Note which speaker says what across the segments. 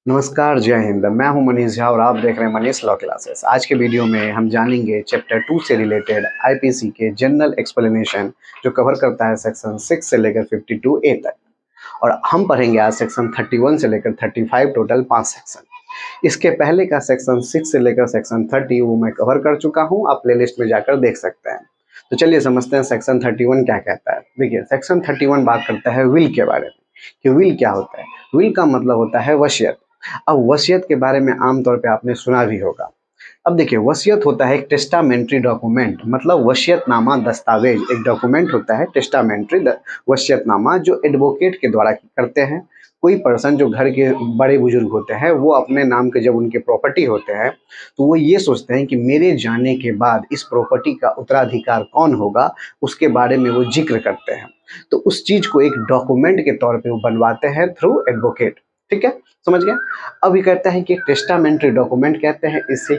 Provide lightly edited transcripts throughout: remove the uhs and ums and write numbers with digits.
Speaker 1: नमस्कार, जय हिंद। मैं हूं मनीष झा और आप देख रहे हैं मनीष लॉ क्लासेस। आज के वीडियो में हम जानेंगे चैप्टर 2 से रिलेटेड आईपीसी के जनरल एक्सप्लेनेशन, जो कवर करता है सेक्शन 6 से लेकर 52A तक। और हम पढ़ेंगे आज सेक्शन 31 से लेकर 35, टोटल 5 सेक्शन। इसके पहले का सेक्शन 6 से लेकर सेक्शन 30 वो मैं कवर कर चुका हूँ, आप प्लेलिस्ट में जाकर देख सकते हैं। तो चलिए समझते हैं सेक्शन 31 क्या कहता है। देखिए, सेक्शन 31 बात करता है विल के बारे में कि विल क्या होता है। विल का मतलब होता है वसीयत। अब वसीयत के बारे में आमतौर पे आपने सुना भी होगा। अब देखिए, वसीयत होता है एक टेस्टामेंट्री डॉक्यूमेंट, मतलब वसीयतनामा दस्तावेज। एक डॉक्यूमेंट होता है टेस्टामेंट्री वसीयतनामा, जो एडवोकेट के द्वारा करते हैं। कोई पर्सन जो घर के बड़े बुजुर्ग होते हैं, वो अपने नाम के जब उनके प्रॉपर्टी होते हैं, तो वो ये सोचते हैं कि मेरे जाने के बाद इस प्रॉपर्टी का उत्तराधिकार कौन होगा, उसके बारे में वो जिक्र करते हैं। तो उस चीज को एक डॉक्यूमेंट के तौर पे वो बनवाते हैं थ्रू एडवोकेट। ठीक है, समझ गया। अब ये कहता है कि टेस्टामेंट्री डॉक्यूमेंट कहते हैं इसे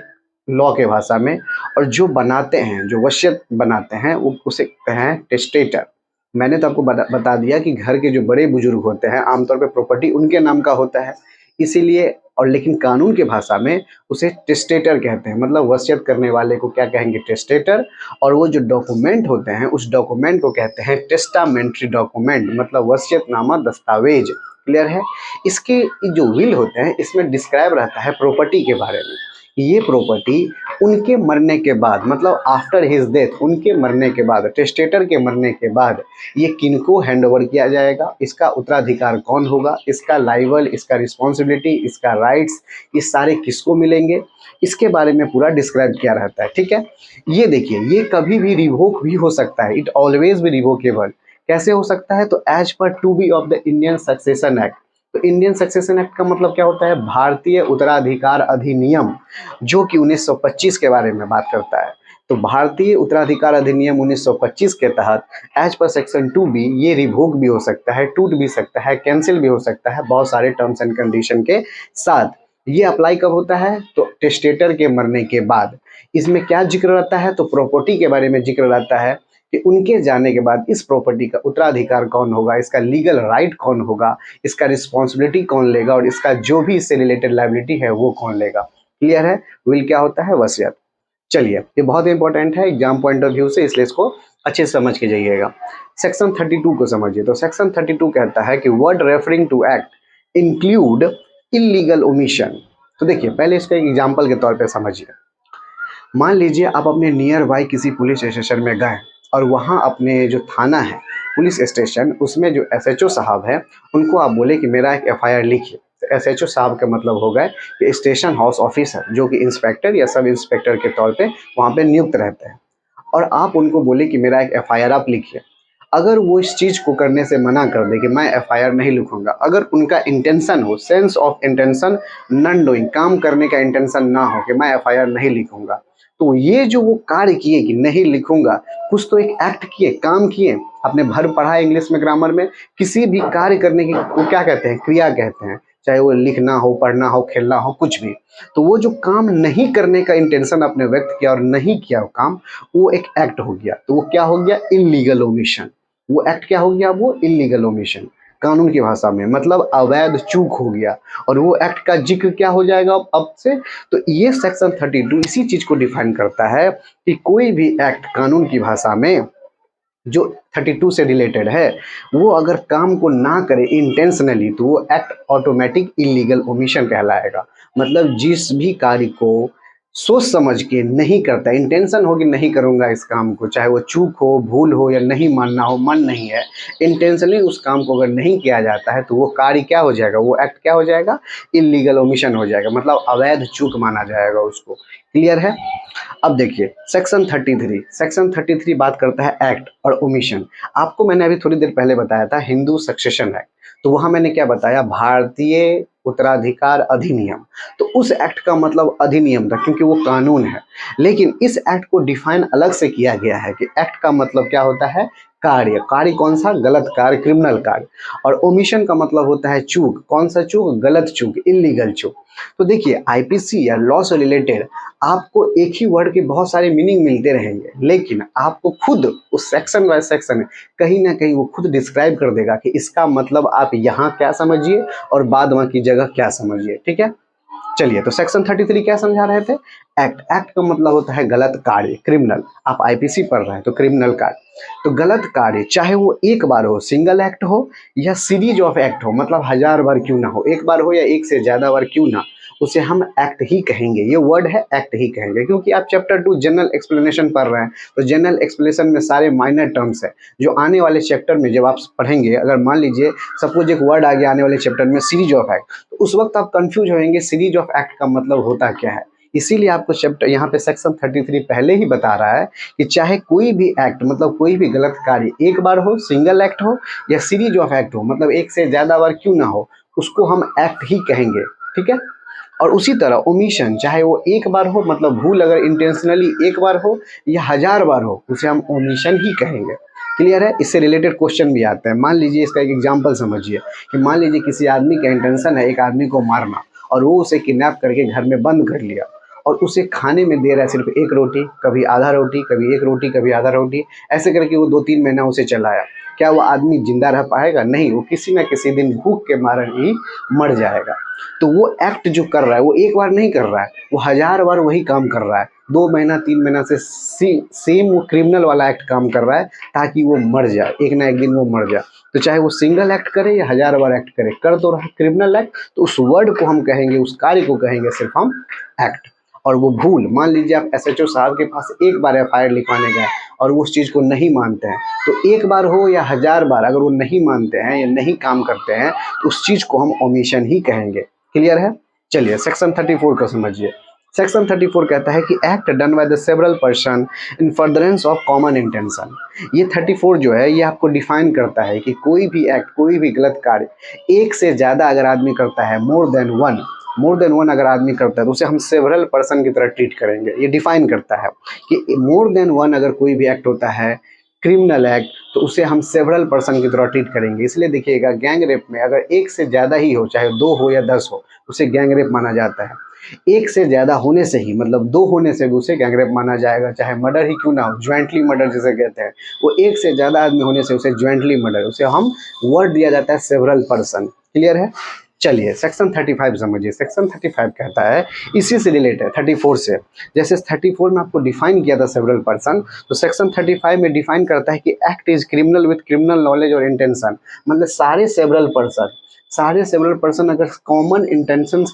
Speaker 1: लॉ के भाषा में। और जो बनाते हैं, जो वसीयत बनाते हैं, वो उसे कहते हैं टेस्टेटर। मैंने तो आपको बता दिया कि घर के जो बड़े बुजुर्ग होते हैं, आमतौर पे प्रॉपर्टी उनके नाम का होता है, इसीलिए। और लेकिन कानून के भाषा में उसे टेस्टेटर कहते हैं, मतलब वसीयत करने वाले को क्या कहेंगे, टेस्टेटर। और वो जो डॉक्यूमेंट होते हैं, उस डॉक्यूमेंट को कहते हैं टेस्टामेंट्री डॉक्यूमेंट, मतलब वसीयतनामा दस्तावेज। क्लियर है। इसके जो विल होते हैं, इसमें डिस्क्राइब रहता है प्रॉपर्टी के बारे में। ये प्रॉपर्टी उनके मरने के बाद, मतलब आफ्टर हिज डेथ, उनके मरने के बाद, टेस्टेटर के मरने के बाद, ये किनको हैंडओवर किया जाएगा, इसका उत्तराधिकार कौन होगा, इसका लाइबल, इसका रिस्पॉन्सिबिलिटी, इसका राइट्स, ये सारे किसको मिलेंगे, इसके बारे में पूरा डिस्क्राइब किया रहता है। ठीक है। ये देखिए, ये कभी भी रिवोक भी हो सकता है, इट ऑलवेज भी रिवोकेबल। कैसे हो सकता है, तो as per 2B of the Indian Succession Act. तो इंडियन सक्सेशन एक्ट का मतलब क्या होता है, भारतीय उत्तराधिकार अधिनियम, जो कि 1925 के बारे में बात करता है। तो भारतीय उत्तराधिकार अधिनियम 1925 के तहत एज पर सेक्शन 2B ये रिवोक भी हो सकता है, टूट भी सकता है, कैंसिल भी हो सकता है, बहुत सारे टर्म्स एंड कंडीशन के साथ। ये अप्लाई कब होता है, तो टेस्टेटर के मरने के बाद। इसमें क्या जिक्र रहता है, तो प्रॉपर्टी के बारे में जिक्र रहता है कि उनके जाने के बाद इस प्रॉपर्टी का उत्तराधिकार कौन होगा, इसका लीगल राइट कौन होगा, इसका रिस्पॉन्सिबिलिटी कौन लेगा, और इसका जो भी इससे रिलेटेड लायबिलिटी है वो कौन लेगा। क्लियर है। विल क्या होता है, वसीयत। चलिए, ये बहुत इंपॉर्टेंट है एग्जाम पॉइंट ऑफ व्यू से, इसलिए इसको अच्छे से समझ के जाइएगा। सेक्शन 32 को समझिए। तो सेक्शन 32 कहता है कि word referring to act include illegal omission. तो देखिए, पहले इसको एक एग्जाम्पल के तौर पर समझिए। मान लीजिए आप अपने नियर बाई किसी पुलिस स्टेशन में गए, और वहाँ अपने जो थाना है, पुलिस स्टेशन, उसमें जो एसएचओ साहब है, उनको आप बोले कि मेरा एक एफआईआर लिखिए। तो एसएचओ साहब का मतलब हो गए कि स्टेशन हाउस ऑफिसर, जो कि इंस्पेक्टर या सब इंस्पेक्टर के तौर पे वहाँ पे नियुक्त रहते हैं। और आप उनको बोले कि मेरा एक एफआईआर आप लिखिए। अगर वो इस चीज़ को करने से मना कर दे कि मैं एफआईआर नहीं लिखूंगा, अगर उनका इंटेंशन हो, sense of intention, non doing, काम करने का इंटेंशन ना हो कि मैं एफआईआर नहीं लिखूंगा, तो ये जो वो कार्य किए कि नहीं लिखूंगा, कुछ तो एक एक्ट किए, काम किए। आपने भर पढ़ा है इंग्लिश में, ग्रामर में, किसी भी कार्य करने की वो क्या कहते हैं, क्रिया कहते हैं। चाहे वो लिखना हो, पढ़ना हो, खेलना हो, कुछ भी। तो वो जो काम नहीं करने का इंटेंशन आपने व्यक्त किया और नहीं किया वो काम, वो एक एक्ट हो गया। तो वो क्या हो गया, इलीगल ओमिशन। वो एक्ट क्या हो गया, वो इलीगल ओमिशन। कानून की भाषा में मतलब अवैध चूक हो गया। और वो एक्ट का जिक्र क्या हो जाएगा अब से, तो ये सेक्शन 32 इसी चीज को डिफाइन करता है कि कोई भी एक्ट कानून की भाषा में जो 32 से रिलेटेड है, वो अगर काम को ना करे इंटेंशनली, तो वो एक्ट ऑटोमेटिक इलीगल ओमिशन कहलाएगा। मतलब जिस भी कार्य को सोच समझ के नहीं करता, इंटेंशन हो कि नहीं करूंगा इस काम को, चाहे वो चूक हो, भूल हो, या नहीं मानना हो, मन नहीं है, इंटेंशनली उस काम को अगर नहीं किया जाता है, तो वो कार्य क्या हो जाएगा, वो एक्ट क्या हो जाएगा, इलीगल ओमिशन हो जाएगा, मतलब अवैध चूक माना जाएगा उसको। क्लियर है। अब देखिए सेक्शन 33 बात करता है एक्ट और ओमिशन। आपको मैंने अभी थोड़ी देर पहले बताया था हिंदू सक्सेशन एक्ट, तो वहां मैंने क्या बताया, भारतीय उत्तराधिकार अधिनियम। तो उस एक्ट का मतलब अधिनियम था, क्योंकि वो कानून है। लेकिन इस एक्ट को डिफाइन अलग से किया गया है कि एक्ट का मतलब क्या होता है, कार्य, कार्य कौन सा, गलत कार्य, क्रिमिनल कार्य। और ओमिशन का मतलब होता है चूक, कौन सा चूक, गलत चूक, इलीगल चूक। तो देखिए आईपीसी या लॉ से रिलेटेड आपको एक ही वर्ड के बहुत सारे मीनिंग मिलते रहेंगे, लेकिन आपको खुद उस सेक्शन बाय सेक्शन कहीं ना कहीं वो खुद डिस्क्राइब कर देगा कि इसका मतलब आप यहाँ क्या समझिए और बाद वहाँ की जगह क्या समझिए, ठीक है। चलिए, तो सेक्शन 33 क्या समझा रहे थे, एक्ट, एक्ट का मतलब होता है गलत कार्य, क्रिमिनल। आप आईपीसी पढ़ रहे हैं तो क्रिमिनल कार्य, तो गलत कार्य चाहे वो एक बार हो, सिंगल एक्ट हो, या सीरीज ऑफ एक्ट हो, मतलब 1000 बार क्यों ना हो, एक बार हो या एक से ज्यादा बार क्यों ना, उसे हम एक्ट ही कहेंगे। ये वर्ड है एक्ट ही कहेंगे, क्योंकि आप चैप्टर 2 जनरल एक्सप्लेनेशन पढ़ रहे हैं, तो जनरल एक्सप्लेनेशन में सारे माइनर टर्म्स है जो आने वाले चैप्टर में जब आप पढ़ेंगे, अगर मान लीजिए सपोज एक वर्ड आ गया आने वाले चैप्टर में सीरीज ऑफ एक्ट, तो उस वक्त आप कंफ्यूज होंगे सीरीज ऑफ एक्ट का मतलब होता क्या है। इसीलिए आपको चैप्टर यहाँ पे सेक्शन 33 पहले ही बता रहा है कि चाहे कोई भी एक्ट, मतलब कोई भी गलत कार्य एक बार हो, सिंगल एक्ट हो, या सीरीज ऑफ एक्ट हो, मतलब एक से ज्यादा बार क्यों ना हो, उसको हम एक्ट ही कहेंगे, ठीक है। और उसी तरह ओमिशन, चाहे वो एक बार हो, मतलब भूल अगर इंटेंशनली एक बार हो या 1000 बार हो, उसे हम ओमिशन ही कहेंगे। क्लियर है। इससे रिलेटेड क्वेश्चन भी आते हैं। मान लीजिए इसका एक एग्जांपल समझिए कि मान लीजिए किसी आदमी का इंटेंशन है एक आदमी को मारना, और वो उसे किडनैप करके घर में बंद कर लिया, और उसे खाने में दे रहा है सिर्फ एक रोटी, कभी आधा रोटी, कभी एक रोटी, कभी आधा रोटी, ऐसे करके वो 2-3 महीना उसे चलाया। क्या वो आदमी जिंदा रह पाएगा? नहीं, वो किसी ना किसी दिन भूख के मारे ही मर जाएगा। तो वो एक्ट जो कर रहा है वो एक बार नहीं कर रहा है, वो 1000 बार वही काम कर रहा है। 2 महीना 3 महीना से सेम वो क्रिमिनल वाला एक्ट काम कर रहा है ताकि वो मर जाए, एक ना एक दिन वो मर जाए। तो चाहे वो सिंगल एक्ट करे या 1000 बार एक्ट करे, कर तो रहा क्रिमिनल एक्ट, तो उस वर्ड को हम कहेंगे, उस कार्य को कहेंगे सिर्फ हम एक्ट। और वो भूल, मान लीजिए आप एसएचओ साहब के पास एक बार एफआईआर लिखवाने गए और वो उस चीज़ को नहीं मानते हैं, तो एक बार हो या 1000 बार अगर वो नहीं मानते हैं या नहीं काम करते हैं, तो उस चीज़ को हम ओमिशन ही कहेंगे। क्लियर है। चलिए सेक्शन 34 को समझिए। सेक्शन 34 कहता है कि act done by the several person in furtherance of common intention. ये 34 जो है ये आपको डिफाइन करता है कि कोई भी एक्ट, कोई भी गलत कार्य एक से ज़्यादा अगर आदमी करता है, मोर देन वन अगर आदमी करता है, तो उसे हम सेवरल पर्सन की तरह ट्रीट करेंगे। ये डिफाइन करता है कि मोर देन वन अगर कोई भी एक्ट होता है क्रिमिनल एक्ट, तो उसे हम सेवरल पर्सन की तरह ट्रीट करेंगे। इसलिए देखिएगा गैंग रेप में अगर एक से ज़्यादा ही हो, चाहे 2 हो या 10 हो, उसे गैंग रेप माना जाता है। एक से ज़्यादा होने से ही, मतलब 2 होने से भी उसे गैंग रेप माना जाएगा, चाहे मर्डर ही क्यों ना हो, ज्वाइंटली मर्डर जिसे कहते हैं, वो एक से ज़्यादा आदमी होने से उसे ज्वाइंटली मर्डर, उसे हम वर्ड दिया जाता है सेवरल पर्सन। क्लियर है। चलिए सेक्शन 35 समझिए। सेक्शन 35 कहता है, इसी से रिलेटेड 34 से, जैसे 34 में आपको डिफाइन किया था सेवरल पर्सन, तो सेक्शन 35 में डिफाइन करता है कि act is criminal with criminal knowledge और इंटेंशन। मतलब सारे सेवरल पर्सन अगर कॉमन इंटेंशन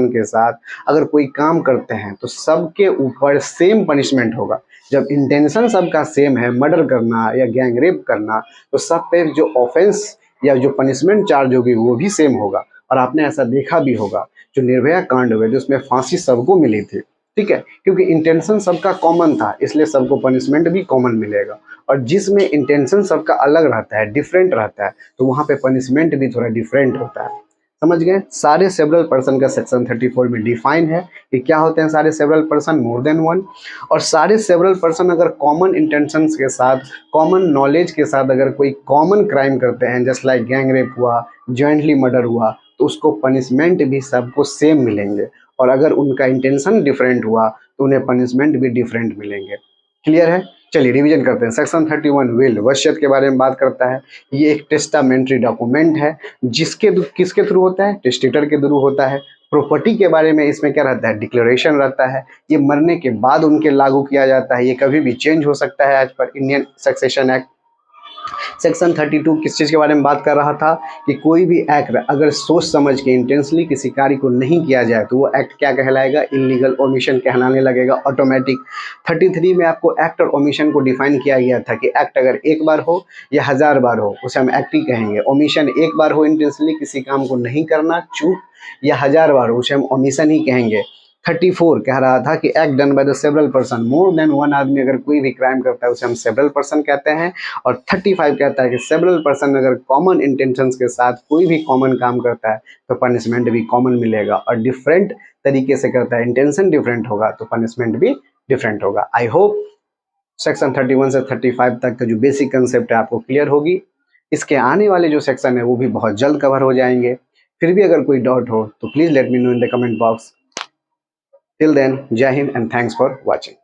Speaker 1: के साथ अगर कोई काम करते हैं, तो सबके ऊपर सेम पनिशमेंट होगा। जब इंटेंशन सबका सेम है, मर्डर करना या गैंग रेप करना, तो सब पे जो ऑफेंस या जो पनिशमेंट चार्ज होगी वो भी सेम होगा। और आपने ऐसा देखा भी होगा, जो निर्भया कांड हुए जिसमें फांसी सबको मिली थी, ठीक है, क्योंकि इंटेंशन सबका कॉमन था, इसलिए सबको पनिशमेंट भी कॉमन मिलेगा। और जिसमें इंटेंशन सबका अलग रहता है, डिफरेंट रहता है, तो वहाँ पे पनिशमेंट भी थोड़ा डिफरेंट होता है। समझ गए। सारे सेवरल पर्सन का सेक्शन 34 में डिफाइन है कि क्या होते हैं सारे several person, more than one. और सारे सेवरल पर्सन अगर कॉमन इंटेंशंस के साथ, कॉमन नॉलेज के साथ अगर कोई कॉमन क्राइम करते हैं, जस्ट लाइक गैंग रेप हुआ, जॉइंटली मर्डर हुआ, तो उसको पनिशमेंट भी सबको सेम मिलेंगे। और अगर उनका इंटेंशन डिफरेंट हुआ तो उन्हें पनिशमेंट भी डिफरेंट मिलेंगे। क्लियर है। चलिए रिवीजन करते हैं। सेक्शन 31 विल, वसीयत के बारे में बात करता है। ये एक टेस्टामेंट्री डॉक्यूमेंट है, किसके थ्रू होता है, टेस्टेटर के थ्रू होता है। प्रॉपर्टी के बारे में इसमें क्या रहता है, डिक्लेरेशन रहता है। ये मरने के बाद उनके लागू किया जाता है, ये कभी भी चेंज हो सकता है as per Indian Succession act. Section 32 किस चीज़ के बारे में बात कर रहा था कि कोई भी एक्ट अगर सोच समझ के इंटेंशनली किसी कार्य को नहीं किया जाए, तो वो एक्ट क्या कहलाएगा, इलीगल ओमिशन कहलाने लगेगा ऑटोमेटिक। 33 में आपको एक्ट और ओमिशन को डिफाइन किया गया था कि एक्ट अगर एक बार हो या 1000 बार हो, उसे हम एक्ट ही कहेंगे। ओमिशन एक बार हो, इंटेंशनली किसी काम को नहीं करना, चूक, या 1000 बार हो, उसे हम ओमिशन ही कहेंगे। 34 कह रहा था कि act done by the several person, more than one आदमी अगर कोई भी क्राइम करता है उसे हम सेवरल पर्सन कहते हैं। और 35 कहता है कि सेवरल पर्सन अगर कॉमन इंटेंशंस के साथ कोई भी कॉमन काम करता है तो पनिशमेंट भी कॉमन मिलेगा, और डिफरेंट तरीके से करता है, इंटेंशन डिफरेंट होगा तो पनिशमेंट भी डिफरेंट होगा। आई होप सेक्शन 31 से 35 तक का जो बेसिक कंसेप्ट है आपको क्लियर होगी। इसके आने वाले जो सेक्शन है वो भी बहुत जल्द कवर हो जाएंगे। फिर भी अगर कोई डाउट हो तो please let me know in the comment box. Till then, Jai Hind and thanks for watching.